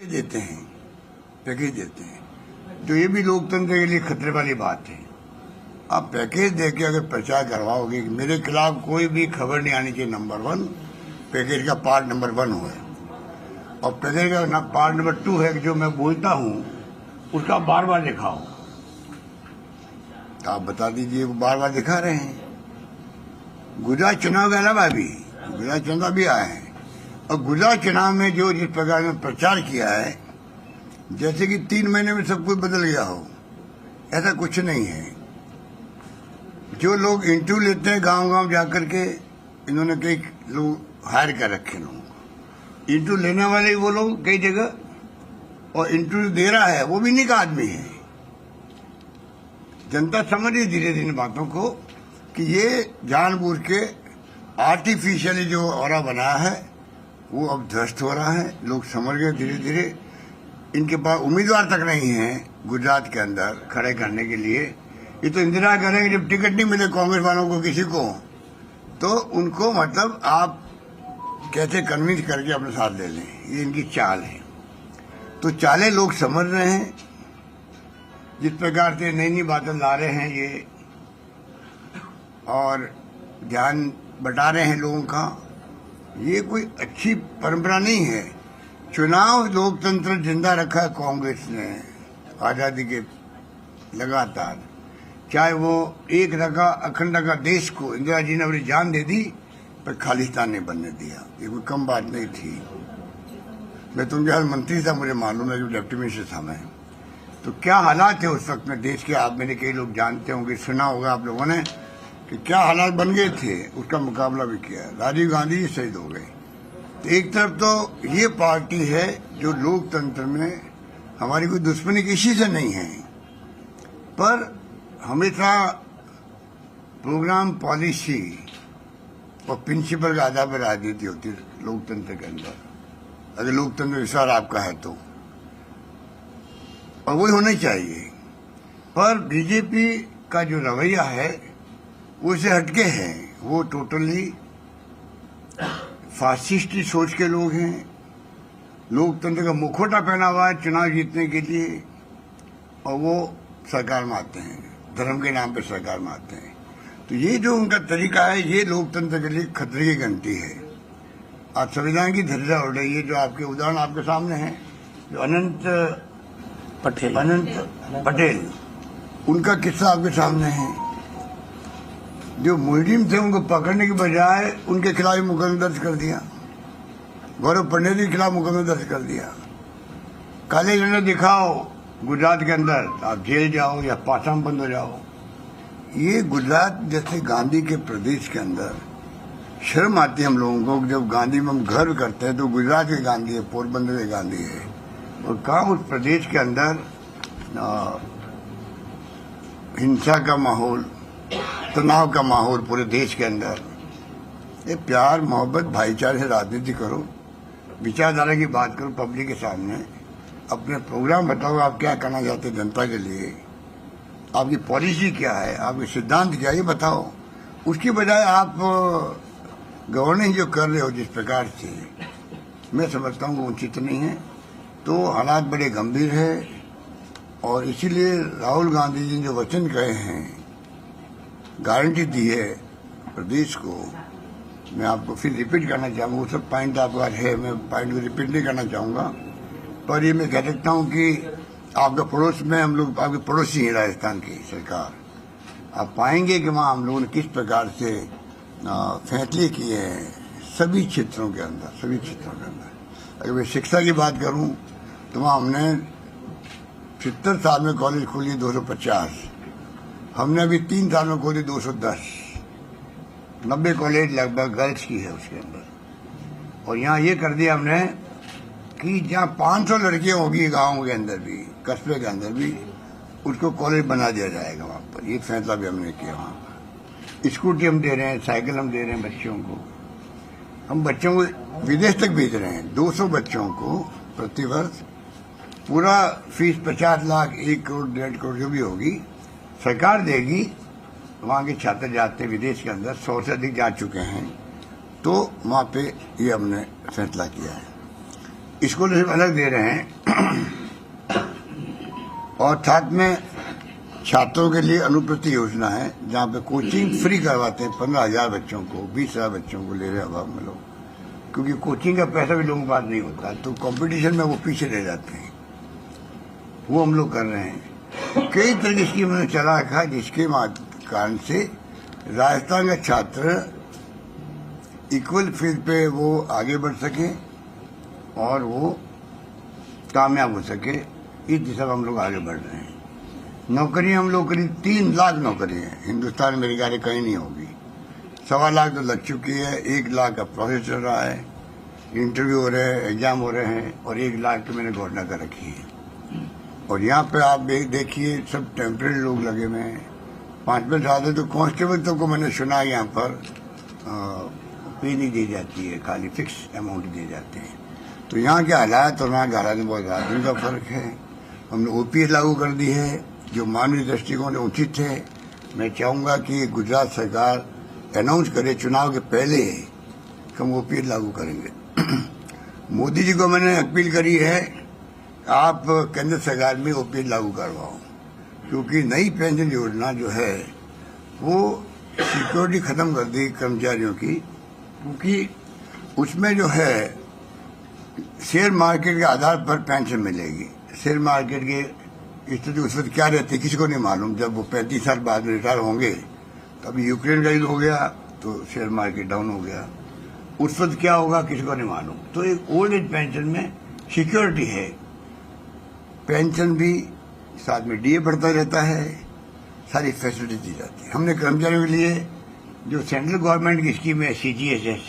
देते हैं, पैकेज देते हैं, तो ये भी लोकतंत्र के लिए खतरे वाली बात है। आप पैकेज देके अगर प्रचार करवाओगे कि मेरे खिलाफ कोई भी खबर नहीं आनी चाहिए, नंबर 1 पैकेज का पार्ट नंबर 1 हो, और पैकेज का पार्ट नंबर 2 है कि जो मैं बोलता हूँ उसका बार बार दिखाओ। तो आप बता दीजिए, वो बार बार दिखा रहे हैं। गुजरात चुनाव के अलावा भी गुजरात चुनाव भी आए हैं, और गुजरात चुनाव में जो जिस प्रकार में प्रचार किया है, जैसे कि 3 महीने में सब कुछ बदल गया हो, ऐसा कुछ नहीं है। जो लोग इंटरव्यू लेते हैं गांव गांव जाकर के, इन्होंने कई लोग हायर कर रखे लोगों को, इंटरव्यू लेने वाले वो लोग कई जगह, और इंटरव्यू दे रहा है वो भी नहीं का आदमी है। जनता समझ रही धीरे धीरे बातों को कि ये जानबूझ के आर्टिफिशियली जो ऑरा बनाया है वो अब ध्वस्त हो रहा है। लोग समझ गए धीरे धीरे। इनके पास उम्मीदवार तक नहीं है गुजरात के अंदर खड़े करने के लिए। ये तो इंतजार करेंगे जब टिकट नहीं मिले कांग्रेस वालों को किसी को, तो उनको मतलब आप कैसे कन्विंस करके अपने साथ ले लें, ये इनकी चाल है। तो चालें लोग समझ रहे हैं, जिस प्रकार से नई नई बातें ला रहे हैं ये, और ध्यान बटा रहे हैं लोगों का। ये कोई अच्छी परंपरा नहीं है। चुनाव लोकतंत्र जिंदा रखा है कांग्रेस ने आजादी के लगातार, चाहे वो एक रखा अखंड रखा देश को। इंदिरा जी ने अपनी जान दे दी पर खालिस्तान नहीं बनने दिया, ये कोई कम बात नहीं थी। मैं तुम जहाँ मंत्री था, मुझे मालूम है, जो डिप्टी मिनिस्टर था मैं, तो क्या हालात थे उस वक्त में देश के। आप मेरे कई लोग जानते होंगे, सुना होगा आप लोगों ने कि क्या हालात बन गए थे। उसका मुकाबला भी किया। राजीव गांधी जी शहीद हो गए। तो एक तरफ तो ये पार्टी है जो लोकतंत्र में हमारी कोई दुश्मनी किसी से नहीं है, पर हमेशा प्रोग्राम, पॉलिसी और प्रिंसिपल के आधार पर राजनीति होती है लोकतंत्र के अंदर, अगर लोकतंत्र विश्वास आपका है तो, और वही होना चाहिए। पर बीजेपी का जो रवैया है वो इससे हटके है। वो टोटली फासिस्टी सोच के लोग हैं। लोकतंत्र का मुखौटा पहना हुआ है चुनाव जीतने के लिए, और वो सरकार में आते हैं, धर्म के नाम पे सरकार में आते हैं। तो ये जो उनका तरीका है, ये लोकतंत्र के लिए खतरे की घंटी है। आज संविधान की धज्जियां उड़ रही है। जो आपके उदाहरण आपके सामने है, जो अनंत पटेल, उनका किस्सा आपके सामने है। जो मुजरिम थे उनको पकड़ने की बजाय उनके खिलाफ मुकदमा दर्ज कर दिया। गौरव पंडित के खिलाफ मुकदमा दर्ज कर दिया। काले झंडे दिखाओ गुजरात के अंदर, आप जेल जाओ या पासाम बंद हो जाओ। ये गुजरात जैसे गांधी के प्रदेश के अंदर शर्म आती है हम लोगों को। जब गांधी में हम गर्व करते हैं तो गुजरात के गांधी है, पोरबंदर के गांधी है, और कहा उस प्रदेश के अंदर हिंसा का माहौल, तनाव का माहौल पूरे देश के अंदर। ये प्यार, मोहब्बत, भाईचारे से राजनीति करो, विचारधारा की बात करो पब्लिक के सामने। अपने प्रोग्राम बताओ, आप क्या करना चाहते हैं जनता के लिए, आपकी पॉलिसी क्या है, आपके सिद्धांत क्या है, ये बताओ। उसकी बजाय आप गवर्निंग जो कर रहे हो जिस प्रकार से, मैं समझता हूँ वो उचित नहीं है। तो हालात बड़े गंभीर है, और इसीलिए राहुल गांधी जी ने जो वचन कहे हैं, गारंटी दी है प्रदेश को, मैं आपको फिर रिपीट करना चाहूँगा। वो सब पॉइंट आपके पास है, मैं पॉइंट को रिपीट नहीं करना चाहूँगा, पर ये मैं कह सकता हूँ कि आपके पड़ोस में हम लोग, आपके पड़ोसी हैं राजस्थान की सरकार, आप पाएंगे कि वहाँ हम लोगों ने किस प्रकार से फैसले किए हैं सभी क्षेत्रों के अंदर, सभी क्षेत्रों के अंदर। अगर मैं शिक्षा की बात करूँ तो वहाँ हमने 70 साल में कॉलेज खोली 250, हमने अभी 3 साल में खोली 210, 90 कॉलेज लगभग गर्ल्स की है उसके अंदर। और यहाँ ये कर दिया हमने कि जहाँ 500 लड़कियाँ होगी गाँव के अंदर भी, कस्बे के अंदर भी, उसको कॉलेज बना दिया जाएगा वहाँ पर। ये फैसला भी हमने किया वहाँ पर। स्कूटी हम दे रहे हैं, साइकिल हम दे रहे हैं बच्चों को। हम बच्चों को विदेश तक भेज रहे हैं, 200 बच्चों को प्रतिवर्ष। पूरा फीस 50 लाख, 1 करोड़, 1.5 करोड़ जो भी होगी सरकार देगी। वहाँ के छात्र जाते विदेश के अंदर, 100 से अधिक जा चुके हैं। तो वहाँ पे ये हमने फैसला किया है। स्कॉलरशिप अलग दे रहे हैं और साथ में छात्रों के लिए अनुप्रति योजना है जहाँ पे कोचिंग फ्री करवाते हैं 15,000 बच्चों को, 20,000 बच्चों को ले रहे अभाव में लोग, क्योंकि कोचिंग का पैसा भी लोगों के पास नहीं होता, तो कंपटीशन में वो पीछे रह जाते हैं। वो हम लोग कर रहे हैं। कई तरह की स्कीम हमने चला रखा है जिसके कारण से राजस्थान का छात्र इक्वल फील्ड पे वो आगे बढ़ सके और वो कामयाब हो सके। इस दिशा में हम लोग आगे बढ़ रहे हैं। नौकरी हम लोग करीब 3 लाख नौकरी है हिंदुस्तान में, मेरे ख्याल कहीं नहीं होगी। 1.25 लाख तो लग चुकी है, 1 लाख का प्रोसेस चल रहा है, इंटरव्यू हो रहे हैं, एग्जाम हो रहे हैं, और 1 लाख की मैंने घोषणा कर रखी है। और यहाँ पे आप देखिए सब टेम्परेरी लोग लगे हुए हैं। 5 साल तो कांस्टेबल तक को मैंने सुना यहाँ पर पे नहीं दी जाती है, खाली फिक्स अमाउंट दिए जाते हैं। तो यहाँ के हालात और वहाँ के हालात में बहुत आदमी का फर्क है। हमने ओपीएस लागू कर दी है जो मानवीय दृष्टिकोण उचित है। मैं चाहूँगा कि गुजरात सरकार अनाउंस करे चुनाव के पहले हम ओपीएस लागू करेंगे। मोदी जी को मैंने अपील करी है आप केंद्र सरकार में ओपीएस लागू करवाओ, क्योंकि नई पेंशन योजना जो है वो सिक्योरिटी खत्म कर दी कर्मचारियों की, क्योंकि उसमें जो है शेयर मार्केट के आधार पर पेंशन मिलेगी। शेयर मार्केट की स्थिति उस वक्त क्या रहती है किसी को नहीं मालूम। जब वो 35 साल बाद में रिटायर होंगे, तभी यूक्रेन का युद्ध हो गया तो शेयर मार्केट डाउन हो गया, उस वक्त क्या होगा किसी को नहीं मालूम। तो एक ओल्ड एज पेंशन में सिक्योरिटी है, पेंशन भी साथ में डीए बढ़ता रहता है, सारी फैसिलिटी दी जाती है। हमने कर्मचारियों के लिए जो सेंट्रल गवर्नमेंट की स्कीम है CGHS,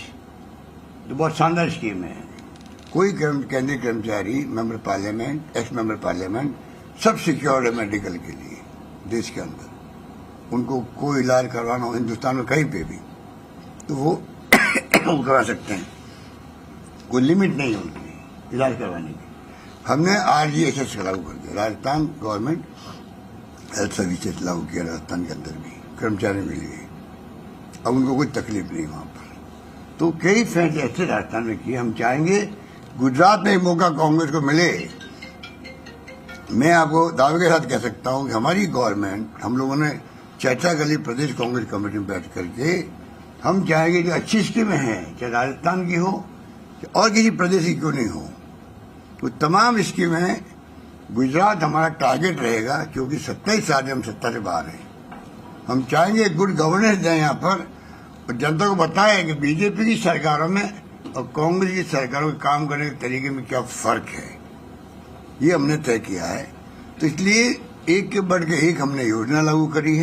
जो बहुत शानदार स्कीम है, कोई केंद्रीय कर्मचारी, member parliament, x member parliament, सब सिक्योर्ड है मेडिकल के लिए देश के अंदर। उनको कोई इलाज करवाना हो हिंदुस्तान में कहीं पे भी तो वो करा सकते हैं, कोई लिमिट नहीं है उनकी इलाज करवाने की। हमने RGHS लागू कर दिया, राजस्थान गवर्नमेंट हेल्थ सर्विसेज लागू किया राजस्थान के अंदर भी कर्मचारियों के लिए। अब उनको कोई तकलीफ नहीं वहाँ पर। तो कई फैसले ऐसे राजस्थान में किए। हम चाहेंगे गुजरात में एक मौका कांग्रेस को मिले। मैं आपको दावे के साथ कह सकता हूँ कि हमारी गवर्नमेंट, हम लोगों ने चर्चा कर ली प्रदेश कांग्रेस कमेटी में बैठ करके, हम चाहेंगे जो अच्छी स्कीमें हैं, चाहे राजस्थान की हो और किसी प्रदेश की क्यों नहीं हो, तो तमाम स्कीमें गुजरात हमारा टारगेट रहेगा, क्योंकि 27 साल हम सत्ता से बाहर हैं। हम चाहेंगे गुड गवर्नेंस दें यहाँ पर, और जनता को बताएं कि बीजेपी की सरकारों में और कांग्रेस की सरकारों के काम करने के तरीके में क्या फर्क है, ये हमने तय किया है। तो इसलिए एक के बढ़ के एक हमने योजना लागू करी है।